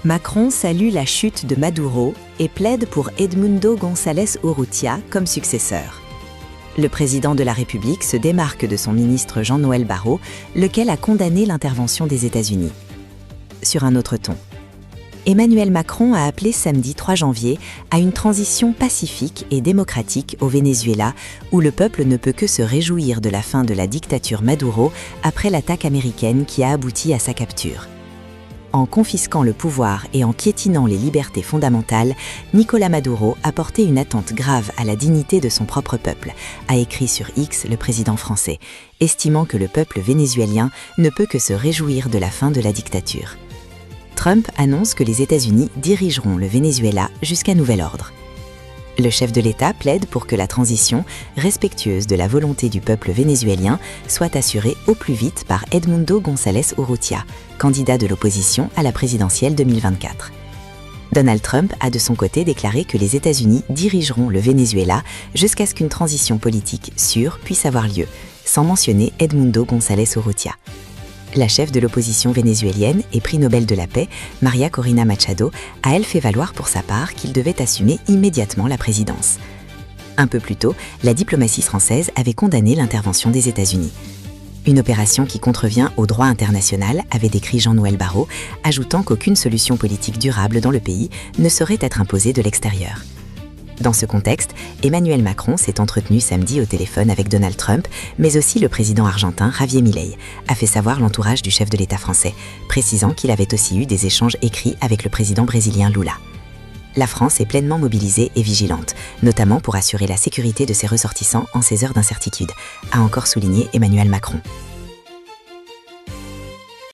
Macron salue la chute de Maduro et plaide pour Edmundo González Urrutia comme successeur. Le président de la République se démarque de son ministre Jean-Noël Barrot, lequel a condamné l'intervention des États-Unis. Sur un autre ton, Emmanuel Macron a appelé samedi 3 janvier à une transition pacifique et démocratique au Venezuela, où le peuple ne peut que se réjouir de la fin de la dictature Maduro après l'attaque américaine qui a abouti à sa capture. En confisquant le pouvoir et en piétinant les libertés fondamentales, Nicolás Maduro a porté une attente grave à la dignité de son propre peuple, a écrit sur X le président français, estimant que le peuple vénézuélien ne peut que se réjouir de la fin de la dictature. Trump annonce que les États-Unis dirigeront le Venezuela jusqu'à nouvel ordre. Le chef de l'État plaide pour que la transition, respectueuse de la volonté du peuple vénézuélien, soit assurée au plus vite par Edmundo González Urrutia, candidat de l'opposition à la présidentielle 2024. Donald Trump a de son côté déclaré que les États-Unis dirigeront le Venezuela jusqu'à ce qu'une transition politique sûre puisse avoir lieu, sans mentionner Edmundo González Urrutia. La chef de l'opposition vénézuélienne et prix Nobel de la paix, María Corina Machado, a elle fait valoir pour sa part qu'il devait assumer immédiatement la présidence. Un peu plus tôt, la diplomatie française avait condamné l'intervention des États-Unis. Une opération qui contrevient au droit international, avait décrit Jean-Noël Barrot, ajoutant qu'aucune solution politique durable dans le pays ne saurait être imposée de l'extérieur. Dans ce contexte, Emmanuel Macron s'est entretenu samedi au téléphone avec Donald Trump, mais aussi le président argentin Javier Milei, a fait savoir l'entourage du chef de l'État français, précisant qu'il avait aussi eu des échanges écrits avec le président brésilien Lula. La France est pleinement mobilisée et vigilante, notamment pour assurer la sécurité de ses ressortissants en ces heures d'incertitude, a encore souligné Emmanuel Macron.